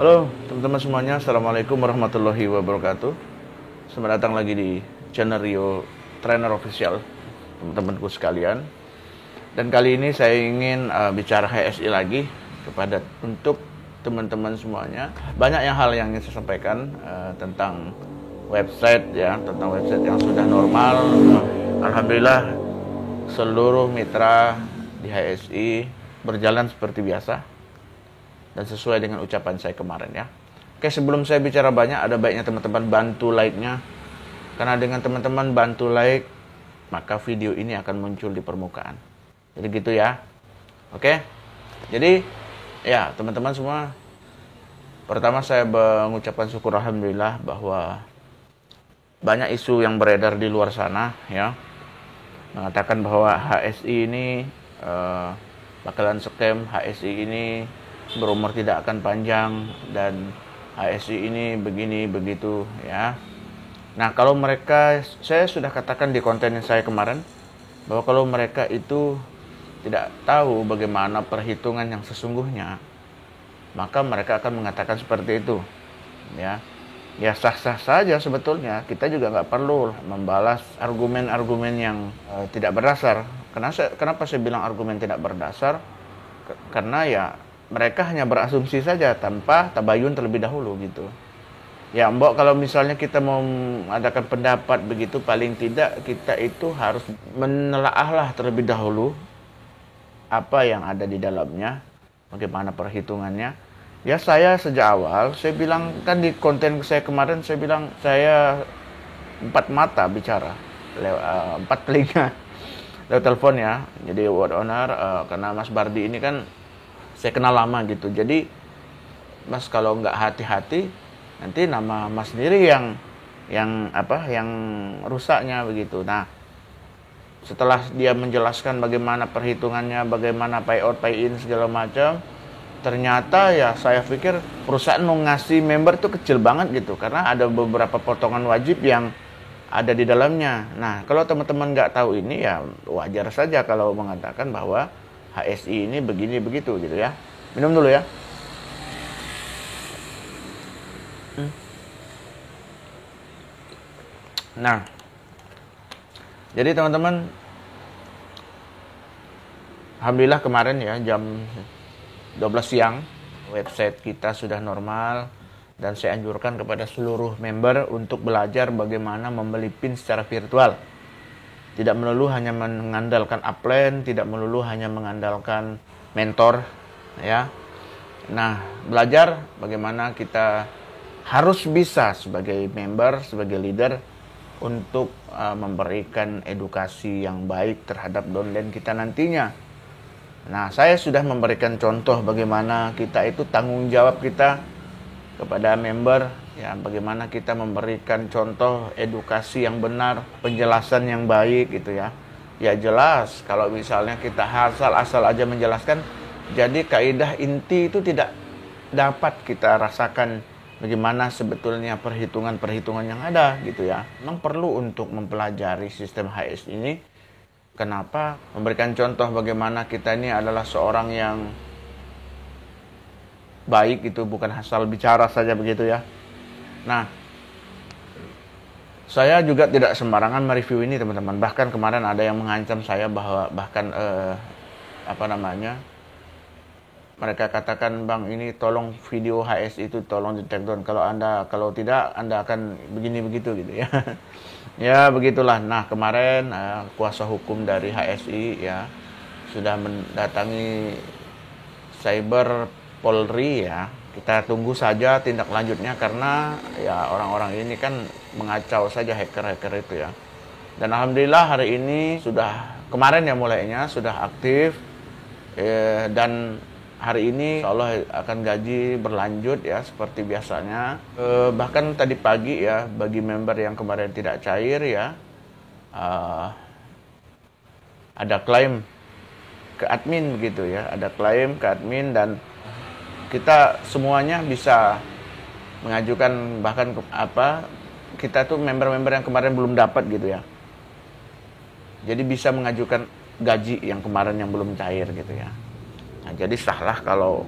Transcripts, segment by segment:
Halo teman-teman semuanya, Assalamualaikum warahmatullahi wabarakatuh. Selamat datang lagi di channel Rio Trainer Official, teman-temanku sekalian. Dan kali ini saya ingin bicara HSI lagi untuk teman-teman semuanya. Banyak hal yang ingin saya sampaikan tentang website ya, tentang website yang sudah normal. Alhamdulillah seluruh mitra di HSI berjalan seperti biasa dan sesuai dengan ucapan saya kemarin ya. Oke, sebelum saya bicara banyak, ada baiknya teman-teman bantu like-nya. Karena dengan teman-teman bantu like, maka video ini akan muncul di permukaan. Jadi gitu ya. Oke. Jadi ya, teman-teman semua, pertama saya mengucapkan syukur alhamdulillah bahwa banyak isu yang beredar di luar sana ya, mengatakan bahwa HSI ini bakalan scam, HSI ini berumur tidak akan panjang, dan HSI ini begini begitu ya. Nah, kalau mereka, saya sudah katakan di konten saya kemarin bahwa kalau mereka itu tidak tahu bagaimana perhitungan yang sesungguhnya, maka mereka akan mengatakan seperti itu ya. Ya sah-sah saja sebetulnya, kita juga nggak perlu membalas argumen-argumen yang tidak berdasar. Kenapa saya bilang argumen tidak berdasar? Karena ya mereka hanya berasumsi saja tanpa tabayun terlebih dahulu gitu. Ya mbok, kalau misalnya kita mau mengadakan pendapat begitu, paling tidak kita itu harus menelaahlah terlebih dahulu apa yang ada di dalamnya, bagaimana perhitungannya. Ya saya sejak awal, saya bilang kan di konten saya kemarin, saya bilang saya 4 mata bicara, empat telinga lewat telepon ya. Jadi word honor, karena Mas Bardi ini kan saya kenal lama gitu. Jadi Mas kalau nggak hati-hati, nanti nama Mas sendiri yang rusaknya begitu. Nah, setelah dia menjelaskan bagaimana perhitungannya, bagaimana payout, pay in segala macam, ternyata ya saya pikir perusahaan mau ngasih member itu kecil banget gitu, karena ada beberapa potongan wajib yang ada di dalamnya. Nah, kalau teman-teman nggak tahu ini ya wajar saja kalau mengatakan bahwa HSI ini begini begitu gitu ya. Minum dulu ya. Nah, jadi teman-teman, alhamdulillah kemarin ya jam 12 siang website kita sudah normal, dan saya anjurkan kepada seluruh member untuk belajar bagaimana membeli pin secara virtual. Tidak melulu hanya mengandalkan upline, tidak melulu hanya mengandalkan mentor ya. Nah, belajar bagaimana kita harus bisa sebagai member, sebagai leader untuk memberikan edukasi yang baik terhadap downline kita nantinya. Nah, saya sudah memberikan contoh bagaimana kita itu tanggung jawab kita kepada member ya, bagaimana kita memberikan contoh edukasi yang benar, penjelasan yang baik gitu ya. Ya jelas kalau misalnya kita asal aja menjelaskan, jadi kaidah inti itu tidak dapat kita rasakan bagaimana sebetulnya perhitungan-perhitungan yang ada gitu ya. Memang perlu untuk mempelajari sistem HS ini. Kenapa? Memberikan contoh bagaimana kita ini adalah seorang yang baik, itu bukan asal bicara saja begitu ya. Nah, saya juga tidak sembarangan mereview ini teman-teman. Bahkan kemarin ada yang mengancam saya bahwa bahkan mereka katakan, "Bang, ini tolong video HS itu tolong di take down. Kalau tidak Anda akan begini begitu gitu ya." Ya begitulah. Nah, kemarin kuasa hukum dari HSI ya sudah mendatangi Cyber Polri ya. Kita tunggu saja tindak lanjutnya, karena ya orang-orang ini kan mengacau saja, hacker-hacker itu ya. Dan alhamdulillah hari ini kemarin ya mulainya sudah aktif, dan hari ini insya Allah akan gaji berlanjut ya seperti biasanya. Bahkan tadi pagi ya, bagi member yang kemarin tidak cair ya, ada klaim ke admin begitu ya, ada klaim ke admin, dan kita semuanya bisa mengajukan, bahkan kita tuh member-member yang kemarin belum dapat gitu ya, jadi bisa mengajukan gaji yang kemarin yang belum cair gitu ya. Nah, jadi sahlah kalau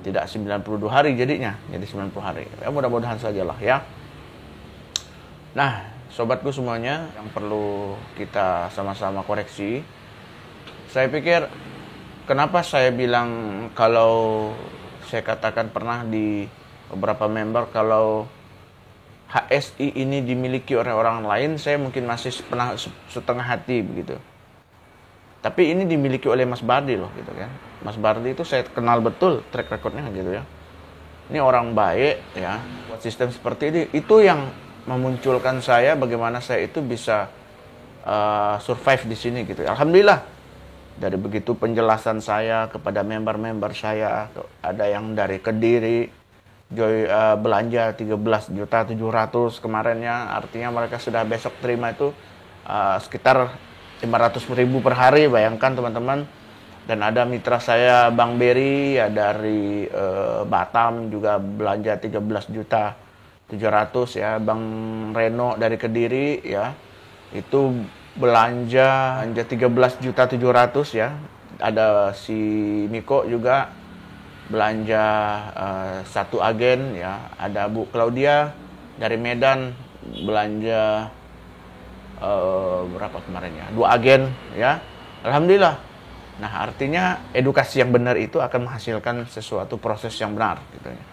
Tidak 92 hari jadinya, jadi 90 hari. Ya mudah-mudahan sajalah ya. Nah, sobatku semuanya yang perlu kita sama-sama koreksi. Saya pikir kenapa saya bilang kalau saya katakan pernah di beberapa member kalau HSI ini dimiliki oleh orang lain, saya mungkin masih pernah setengah hati begitu. Tapi ini dimiliki oleh Mas Bardi loh gitu kan. Mas Bardi itu saya kenal betul track recordnya gitu ya. Ini orang baik ya. Buat sistem seperti ini itu yang memunculkan saya bagaimana saya itu bisa survive di sini gitu. Alhamdulillah. Dari begitu penjelasan saya kepada member-member saya, ada yang dari Kediri belanja 13.700.000 kemarinnya, artinya mereka sudah besok terima itu sekitar 500.000 per hari, bayangkan teman-teman. Dan ada mitra saya Bang Berry ya dari Batam juga belanja 13.700.000 ya. Bang Reno dari Kediri ya itu belanja 13.700.000 ya. Ada si Miko juga belanja satu agen ya. Ada Bu Claudia dari Medan belanja berapa kemarin ya? 2 agen ya. Alhamdulillah. Nah, artinya edukasi yang benar itu akan menghasilkan sesuatu proses yang benar gitu ya.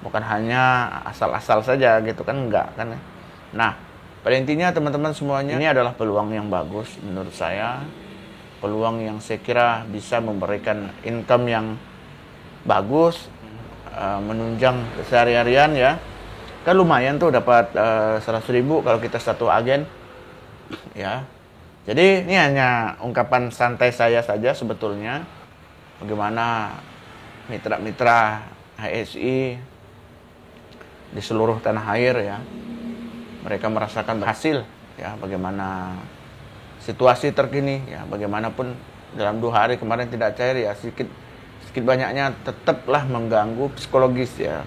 Bukan hanya asal-asal saja gitu kan, enggak kan. Nah, pada intinya teman-teman semuanya ini adalah peluang yang bagus menurut saya. Peluang yang saya kira bisa memberikan income yang bagus, menunjang keseharian ya. Kan lumayan tuh dapat 100.000 kalau kita satu agen. Ya, jadi ini hanya ungkapan santai saya saja sebetulnya. Bagaimana mitra-mitra HSI di seluruh tanah air ya, mereka merasakan hasil ya, bagaimana situasi terkini ya, bagaimanapun dalam 2 hari kemarin tidak cair ya, sedikit banyaknya tetaplah mengganggu psikologis ya.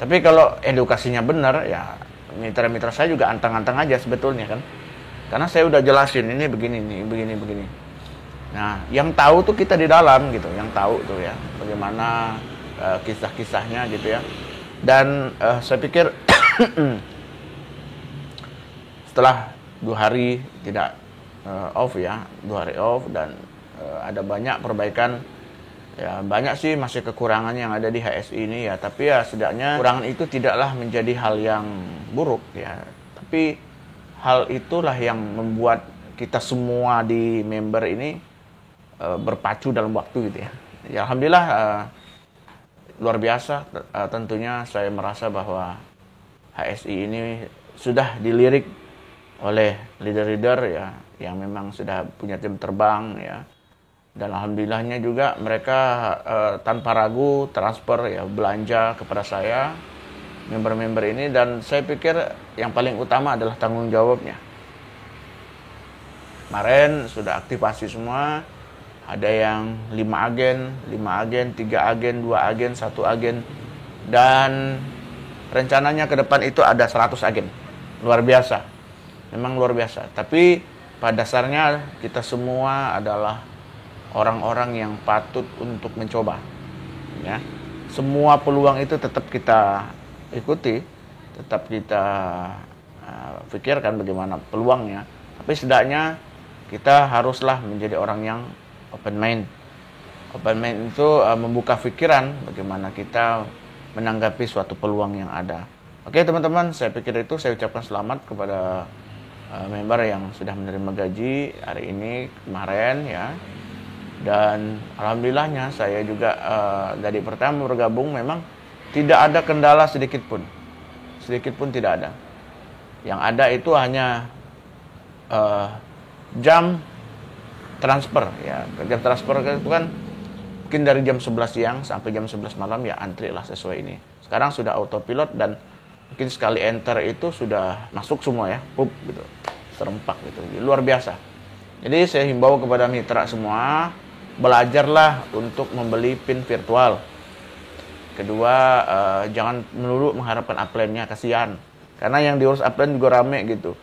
Tapi kalau edukasinya benar ya, mitra-mitra saya juga antang-antang aja sebetulnya kan. Karena saya udah jelasin ini begini nih, begini. Nah, yang tahu tuh kita di dalam gitu, yang tahu tuh ya, bagaimana kisah-kisahnya gitu ya. Dan saya pikir setelah 2 hari tidak off ya, 2 hari off dan ada banyak perbaikan. Ya, banyak sih masih kekurangan yang ada di HSI ini ya, tapi ya setidaknya kekurangan itu tidaklah menjadi hal yang buruk ya. Tapi hal itulah yang membuat kita semua di member ini berpacu dalam waktu gitu ya. Ya alhamdulillah luar biasa. Tentunya saya merasa bahwa HSI ini sudah dilirik oleh leader-leader ya yang memang sudah punya tim terbang ya. Dan alhamdulillahnya juga mereka tanpa ragu transfer ya belanja kepada saya, member-member ini, dan saya pikir yang paling utama adalah tanggung jawabnya. Kemarin sudah aktivasi semua, ada yang 5 agen, 3 agen, 2 agen, 1 agen, dan rencananya ke depan itu ada 100 agen. Luar biasa, memang luar biasa. Tapi pada dasarnya kita semua adalah orang-orang yang patut untuk mencoba. Ya, semua peluang itu tetap kita ikuti, tetap kita pikirkan bagaimana peluangnya. Tapi setidaknya kita haruslah menjadi orang yang open mind. Open mind itu membuka pikiran bagaimana kita menanggapi suatu peluang yang ada. Oke teman-teman, saya pikir itu saya ucapkan selamat kepada member yang sudah menerima gaji hari ini kemarin ya. Dan alhamdulillahnya saya juga dari pertama bergabung memang tidak ada kendala sedikit pun tidak ada. Yang ada itu hanya jam transfer ya. Jam transfer itu kan mungkin dari jam 11 siang sampai jam 11 malam ya, antri lah sesuai ini. Sekarang sudah autopilot dan mungkin sekali enter itu sudah masuk semua ya, gitu, serempak gitu, luar biasa. Jadi saya himbau kepada mitra semua, belajarlah untuk membeli pin virtual. Kedua, jangan melulu mengharapkan upline-nya, kasihan. Karena yang diurus upline juga rame gitu.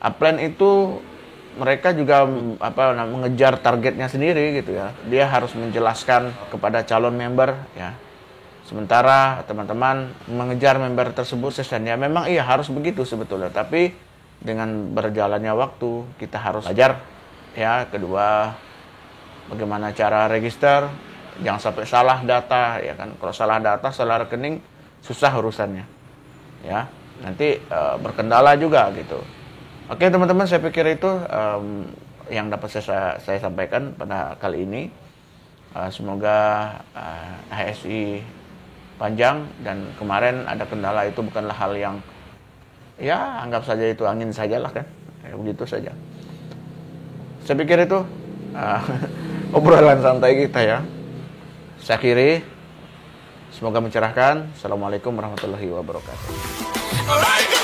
Upline itu mereka juga mengejar targetnya sendiri gitu ya. Dia harus menjelaskan kepada calon member ya Sementara teman-teman mengejar member tersebut season, ya memang iya harus begitu sebetulnya, tapi dengan berjalannya waktu kita harus belajar ya. Kedua, bagaimana cara register, jangan sampai salah data ya kan. Kalau salah data, salah rekening, susah urusannya ya, nanti berkendala juga gitu. Oke teman-teman, saya pikir itu yang dapat saya sampaikan pada kali ini. Semoga HSI panjang, dan kemarin ada kendala itu bukanlah hal yang, ya anggap saja itu angin sajalah kan, ya, begitu saja. Saya pikir itu obrolan santai kita ya. Saya akhiri, semoga mencerahkan. Assalamualaikum warahmatullahi wabarakatuh.